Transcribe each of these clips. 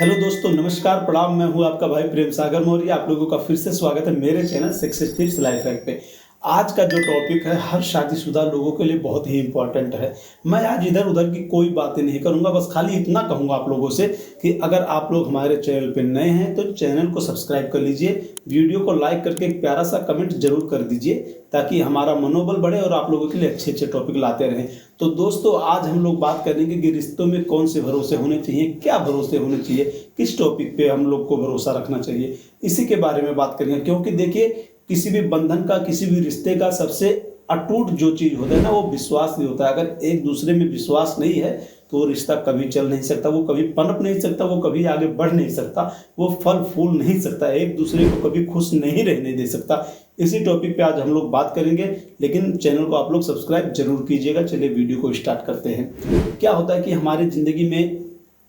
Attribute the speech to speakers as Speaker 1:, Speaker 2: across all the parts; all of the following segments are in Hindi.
Speaker 1: हेलो दोस्तों, नमस्कार, प्रणाम। मैं हूं आपका भाई प्रेम सागर मौर्य। आप लोगों का फिर से स्वागत है मेरे channel success tips life hack पे। आज का जो टॉपिक है हर शादीशुदा लोगों के लिए बहुत ही इंपॉर्टेंट है। मैं आज इधर उधर की कोई बातें नहीं करूंगा, बस खाली इतना कहूंगा आप लोगों से कि अगर आप लोग हमारे चैनल पे नए हैं तो चैनल को सब्सक्राइब कर लीजिए, वीडियो को लाइक करके एक प्यारा सा कमेंट जरूर कर दीजिए ताकि हमारा मनोबल बढ़े और आप लोगों के लिए अच्छे अच्छे टॉपिक लाते रहें। तो दोस्तों, आज हम लोग बात करेंगे कि रिश्तों में कौन से भरोसे होने चाहिए, क्या भरोसे होने चाहिए, किस टॉपिक पे हम लोग को भरोसा रखना चाहिए, इसी के बारे में बात करेंगे। क्योंकि देखिए, किसी भी बंधन का, किसी भी रिश्ते का सबसे अटूट जो चीज होता है ना, वो विश्वास नहीं होता है। अगर एक दूसरे में विश्वास नहीं है तो वो रिश्ता कभी चल नहीं सकता, वो कभी पनप नहीं सकता, वो कभी आगे बढ़ नहीं सकता, वो फल फूल नहीं सकता, एक दूसरे को कभी खुश नहीं रहने दे सकता। इसी टॉपिक पे आज हम लोग बात करेंगे, लेकिन चैनल को आप लोग सब्सक्राइब जरूर कीजिएगा। चलिए वीडियो को स्टार्ट करते हैं। क्या होता है कि हमारी जिंदगी में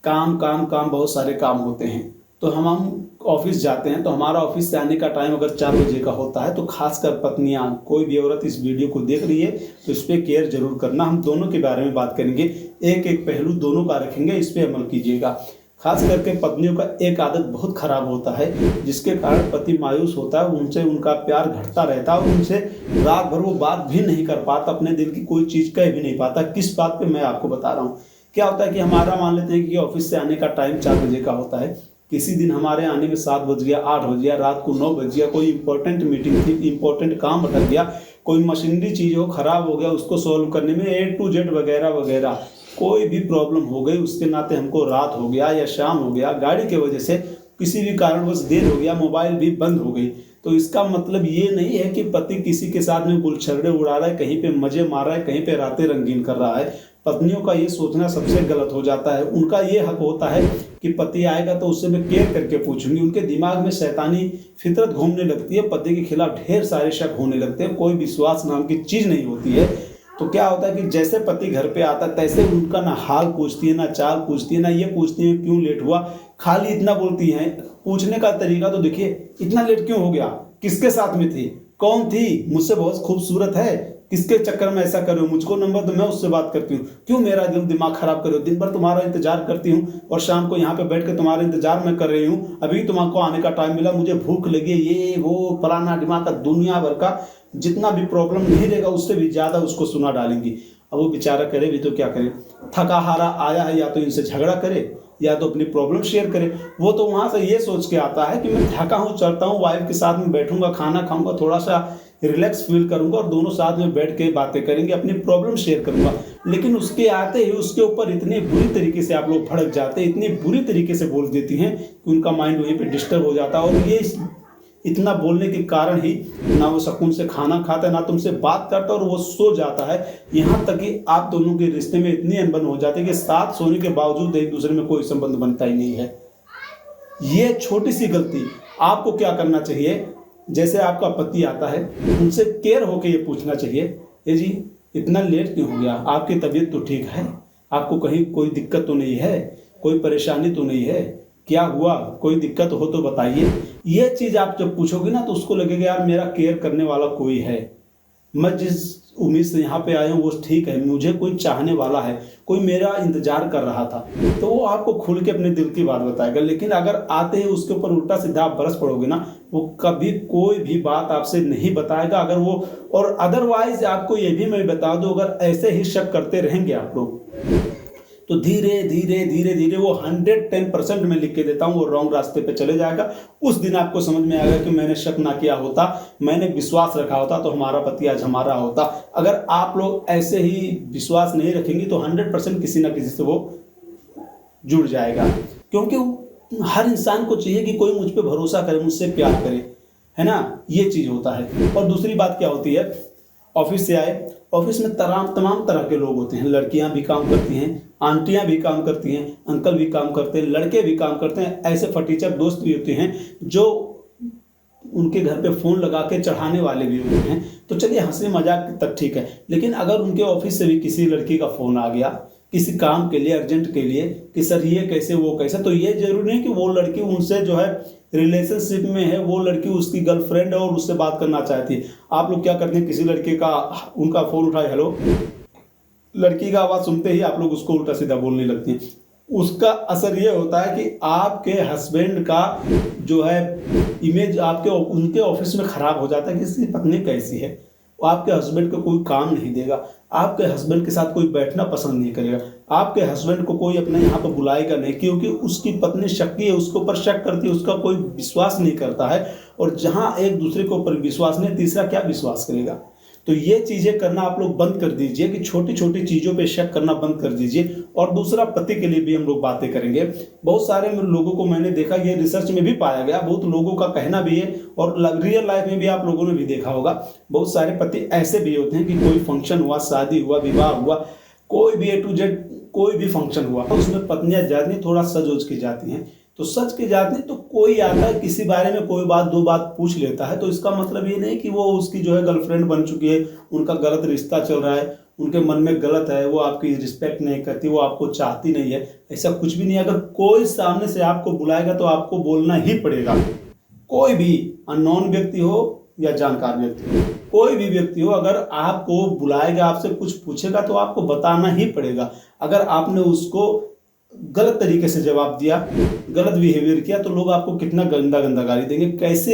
Speaker 1: काम काम काम बहुत सारे काम होते हैं। तो हम ऑफिस जाते हैं तो हमारा ऑफिस से आने का टाइम अगर 4 बजे का होता है तो खासकर पत्नियां, कोई भी औरत इस वीडियो को देख रही है तो इस पर केयर जरूर करना। हम दोनों के बारे में बात करेंगे, एक एक पहलू दोनों का रखेंगे, इस पर अमल कीजिएगा। खास करके पत्नियों का एक आदत बहुत खराब होता है जिसके कारण पति मायूस होता है, उनसे उनका प्यार घटता रहता है और उनसे रात भर वो बात भी नहीं कर पाता, अपने दिल की कोई चीज कह भी नहीं पाता। किस बात पे मैं आपको बता रहा हूँ। क्या होता है कि हमारा मान लेते हैं कि ऑफिस से आने का टाइम 4 बजे का होता है, किसी दिन हमारे आने में 7 बज गया, 8 बज गया, रात को 9 बज गया, कोई इंपॉर्टेंट मीटिंग थी, इंपॉर्टेंट काम अटक गया, कोई मशीनरी चीज हो खराब हो गया, उसको सॉल्व करने में A to Z वगैरह वगैरह कोई भी प्रॉब्लम हो गई, उसके नाते हमको रात हो गया या शाम हो गया, गाड़ी की वजह से किसी भी कारणवश देर हो गया, मोबाइल भी बंद हो गई, तो इसका मतलब ये नहीं है कि पति किसी के साथ में गुलछगड़े उड़ा रहा है, कहीं पे मजे मार रहा है, कहीं पे रातें रंगीन कर रहा है। पत्नियों का ये सोचना सबसे गलत हो जाता है। उनका ये हक होता है कि पति आएगा तो उससे मैं केयर करके पूछूंगी। उनके दिमाग में शैतानी फितरत घूमने लगती है, पति के खिलाफ ढेर सारे शक होने लगते हैं, कोई विश्वास नाम की चीज नहीं होती है। तो क्या होता है कि जैसे पति घर पे आता है तैसे उनका ना हाल पूछती है, ना चाल पूछती है, ना ये पूछती है क्यों लेट हुआ, खाली इतना बोलती है। पूछने का तरीका तो देखिए, इतना लेट क्यों हो गया, किसके साथ में थी, कौन थी, मुझसे बहुत खूबसूरत है, किसके चक्कर में ऐसा कर रहे हो, मुझको नंबर दो, मैं उससे बात करती हूँ, क्यों मेरा दिमाग खराब कर रहे हो, दिन भर तुम्हारा इंतजार करती हूँ और शाम को यहाँ पे बैठ के तुम्हारा इंतजार मैं कर रही हूँ, अभी तुमको आने का टाइम मिला, मुझे भूख लगी है, ये वो फलाना दिमाग का दुनिया भर का जितना भी प्रॉब्लम नहीं रहेगा उससे भी ज्यादा उसको सुना डालेंगी। अब वो बेचारा करे भी तो क्या करे, थका हारा आया है, या तो इनसे झगड़ा करे या तो अपनी प्रॉब्लम शेयर करे। वो तो वहां से ये सोच के आता है कि मैं थका हूँ, चलता हूँ, वाइफ के साथ में बैठूंगा, खाना खाऊंगा, थोड़ा सा रिलैक्स फील करूंगा और दोनों साथ में बैठ के बातें करेंगे, अपनी प्रॉब्लम शेयर करूंगा। लेकिन उसके आते ही उसके ऊपर इतने बुरी तरीके से आप लोग भड़क जाते हैं, इतनी बुरी तरीके से बोल देती हैं कि उनका माइंड वहीं पे डिस्टर्ब हो जाता है। और ये इतना बोलने के कारण ही ना वो सुकून से खाना खाता है, ना तुमसे बात करता और वो सो जाता है। यहाँ तक कि आप दोनों के रिश्ते में इतनी अनबन हो जाती है कि साथ सोने के बावजूद एक दूसरे में कोई संबंध बनता ही नहीं है। ये छोटी सी गलती, आपको क्या करना चाहिए, जैसे आपका पति आता है उनसे केयर होके ये पूछना चाहिए, ये जी इतना लेट क्यों हो गया, आपकी तबीयत तो ठीक है, आपको कहीं कोई दिक्कत तो नहीं है, कोई परेशानी तो नहीं है, क्या हुआ, कोई दिक्कत हो तो बताइए। ये चीज आप जब पूछोगे ना तो उसको लगेगा यार मेरा केयर करने वाला कोई है, मैं जिस उम्मीद से यहाँ पे आया हूँ वो ठीक है, मुझे कोई चाहने वाला है, कोई मेरा इंतजार कर रहा था, तो वो आपको खुल के अपने दिल की बात बताएगा। लेकिन अगर आते ही उसके ऊपर उल्टा सीधा आप बरस पड़ोगे ना, वो कभी कोई भी बात आपसे नहीं बताएगा। अगर वो, और अदरवाइज आपको ये भी मैं बता दूं, अगर ऐसे ही शक करते रहेंगे आप लोग तो धीरे धीरे धीरे धीरे वो 110% में लिख के देता हूँ वो रॉन्ग रास्ते पे चले जाएगा। उस दिन आपको समझ में आएगा कि मैंने शक ना किया होता, मैंने विश्वास रखा होता तो हमारा पति आज हमारा होता। अगर आप लोग ऐसे ही विश्वास नहीं रखेंगे तो 100% किसी ना किसी से वो जुड़ जाएगा। क्योंकि हर इंसान को चाहिए कि कोई मुझ पर भरोसा करे, मुझसे प्यार करे, है ना, ये चीज होता है। और दूसरी बात क्या होती है, ऑफिस से आए, ऑफिस में तमाम तरह के लोग होते हैं, लड़कियां भी काम करती हैं, आंटियां भी काम करती हैं, अंकल भी काम करते हैं, लड़के भी काम करते हैं, ऐसे फटीचर दोस्त भी होते हैं जो उनके घर पे फोन लगा के चढ़ाने वाले भी होते हैं। तो चलिए हंसी मजाक तक ठीक है, लेकिन अगर उनके ऑफिस से भी किसी लड़की का फोन आ गया किसी काम के लिए, अर्जेंट के लिए, कि सर ये कैसे वो कैसे, तो ये जरूरी नहीं कि वो लड़की उनसे जो है रिलेशनशिप में है, वो लड़की उसकी गर्लफ्रेंड है और उससे बात करना चाहती है। आप लोग क्या करते हैं, किसी लड़के का उनका फोन उठाए, हेलो, लड़की का आवाज सुनते ही आप लोग उसको उल्टा सीधा बोलने लगते हैं। उसका असर ये होता है कि आपके हस्बैंड का जो है इमेज आपके उनके ऑफिस में खराब हो जाता है कि इसकी पत्नी कैसी है। वो आपके हस्बैंड को कोई काम नहीं देगा, आपके हस्बैंड के साथ कोई बैठना पसंद नहीं करेगा, आपके हस्बैंड को कोई अपने यहाँ पर बुलाएगा नहीं, क्योंकि उसकी पत्नी शक्की है, उसके ऊपर शक करती है, उसका कोई विश्वास नहीं करता है। और जहाँ एक दूसरे के ऊपर विश्वास नहीं, तीसरा क्या विश्वास करेगा। तो ये चीज़ें करना आप लोग बंद कर दीजिए कि छोटी छोटी चीज़ों पे शक करना बंद कर दीजिए। और दूसरा, पति के लिए भी हम लोग बातें करेंगे। बहुत सारे लोगों को मैंने देखा, ये रिसर्च में भी पाया गया, बहुत लोगों का कहना भी है और रियल लाइफ में भी आप लोगों ने भी देखा होगा। बहुत सारे पति ऐसे भी होते हैं कि कोई फंक्शन हुआ, शादी हुआ, विवाह हुआ, कोई भी A to Z कोई भी फंक्शन हुआ, उसमें पत्नियां जाती थोड़ा सज उज की जाती हैं। तो सच के जाते तो कोई आता है किसी बारे में कोई बात दो बात पूछ लेता है, तो इसका मतलब ये नहीं कि वो उसकी जो है गर्लफ्रेंड बन चुकी है, उनका गलत रिश्ता चल रहा है, उनके मन में गलत है, वो आपकी रिस्पेक्ट नहीं करती, वो आपको चाहती नहीं है। ऐसा कुछ भी नहीं। अगर कोई सामने से आपको बुलाएगा तो आपको बोलना ही पड़ेगा। कोई भी अननोन व्यक्ति हो या जानकार व्यक्ति हो, कोई भी व्यक्ति हो, अगर आपको बुलाएगा, आपसे कुछ पूछेगा तो आपको बताना ही पड़ेगा। अगर आपने उसको गलत तरीके से जवाब दिया, गलत बिहेवियर किया, तो लोग आपको कितना गंदा गंदा गाली देंगे, कैसे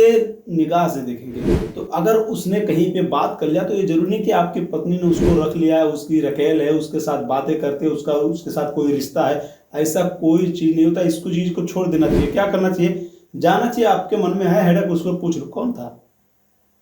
Speaker 1: निगाह से देखेंगे। तो अगर उसने कहीं पे बात कर लिया तो ये जरूरी नहीं कि आपकी पत्नी ने उसको रख लिया है, उसकी रखेल है, उसके साथ बातें करते, उसके साथ कोई रिश्ता है। ऐसा कोई चीज़ नहीं होता। इसको चीज़ को छोड़ देना चाहिए। क्या करना चाहिए, जाना चाहिए, आपके मन में है हेडक, उसको पूछ लो कौन था,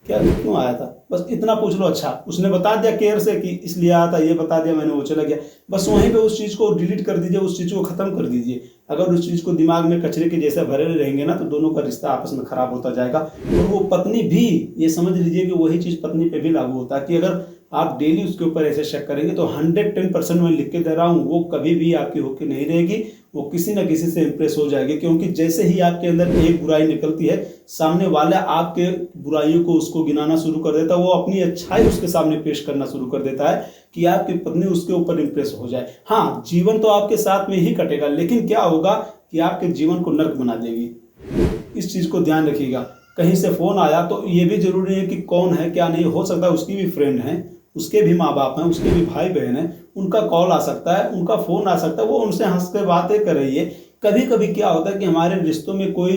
Speaker 1: क्या क्यों आया था, बस इतना पूछ लो। अच्छा, उसने बता दिया केयर से कि इसलिए आया था, ये बता दिया मैंने, वो चला गया, बस वहीं पे उस चीज़ को डिलीट कर दीजिए, उस चीज़ को ख़त्म कर दीजिए। अगर उस चीज़ को दिमाग में कचरे के जैसे भरे रहेंगे ना, तो दोनों का रिश्ता आपस में खराब होता जाएगा। और वो पत्नी भी, ये समझ लीजिए कि वही चीज़ पत्नी पे भी लागू होता है कि अगर आप डेली उसके ऊपर ऐसे शक करेंगे तो 110% मैं लिख के दे रहा हूँ, वो कभी भी आपकी होके नहीं रहेगी। वो किसी न किसी से इंप्रेस हो जाएगी, क्योंकि जैसे ही आपके अंदर एक बुराई निकलती है, सामने वाला आपके बुराइयों को उसको गिनाना शुरू कर देता है, वो अपनी अच्छाई उसके सामने पेश करना शुरू कर देता है कि आपकी पत्नी उसके ऊपर इंप्रेस हो जाए। हाँ, जीवन तो आपके साथ में ही कटेगा, लेकिन क्या होगा कि आपके जीवन को नर्क बना देगी। इस चीज़ को ध्यान रखिएगा। कहीं से फ़ोन आया तो ये भी जरूरी है कि कौन है क्या नहीं, हो सकता है उसकी भी फ्रेंड है, उसके भी माँ बाप हैं, उसके भी भाई बहन हैं, उनका कॉल आ सकता है, उनका फ़ोन आ सकता है, वो उनसे हंस के बातें कर रही है। कभी कभी क्या होता है कि हमारे रिश्तों में कोई,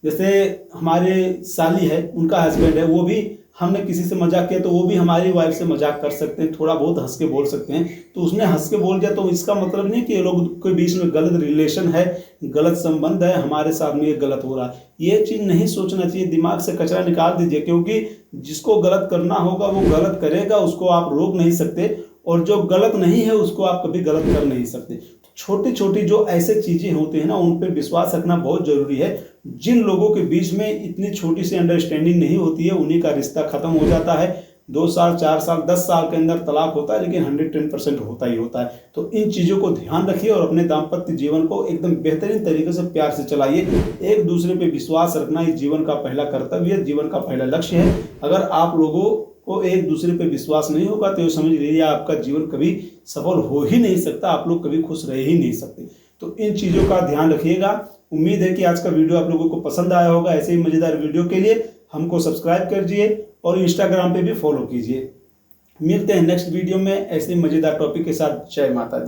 Speaker 1: जैसे हमारे साली है, उनका हस्बैंड है, वो भी, हमने किसी से मजाक किया तो वो भी हमारी वाइफ से मजाक कर सकते हैं, थोड़ा बहुत हंस के बोल सकते हैं। तो उसने हंस के बोल दिया तो इसका मतलब नहीं कि ये लोग के बीच में गलत रिलेशन है, गलत संबंध है, हमारे साथ में ये गलत हो रहा है। ये चीज़ नहीं सोचना चाहिए। दिमाग से कचरा निकाल दीजिए, क्योंकि जिसको गलत करना होगा वो गलत करेगा, उसको आप रोक नहीं सकते, और जो गलत नहीं है उसको आप कभी गलत कर नहीं सकते। छोटी छोटी जो ऐसे चीज़ें होती हैं ना, उन पर विश्वास रखना बहुत ज़रूरी है। जिन लोगों के बीच में इतनी छोटी सी अंडरस्टैंडिंग नहीं होती है, उन्हीं का रिश्ता खत्म हो जाता है। 2 साल 4 साल 10 साल के अंदर तलाक होता है, लेकिन 110% होता ही होता है। तो इन चीज़ों को ध्यान रखिए और अपने दाम्पत्य जीवन को एकदम बेहतरीन तरीके से प्यार से चलाइए। एक दूसरे पे विश्वास रखना इस जीवन का पहला कर्तव्य है, जीवन का पहला लक्ष्य है। अगर आप लोगों को एक दूसरे पे विश्वास नहीं होगा तो समझ लीजिए आपका जीवन कभी सफल हो ही नहीं सकता, आप लोग कभी खुश रह ही नहीं सकते। तो इन चीज़ों का ध्यान रखिएगा। उम्मीद है कि आज का वीडियो आप लोगों को पसंद आया होगा। ऐसे ही मज़ेदार वीडियो के लिए हमको सब्सक्राइब कीजिए और इंस्टाग्राम पे भी फॉलो कीजिए। मिलते हैं नेक्स्ट वीडियो में ऐसे ही मज़ेदार टॉपिक के साथ। जय माता दी।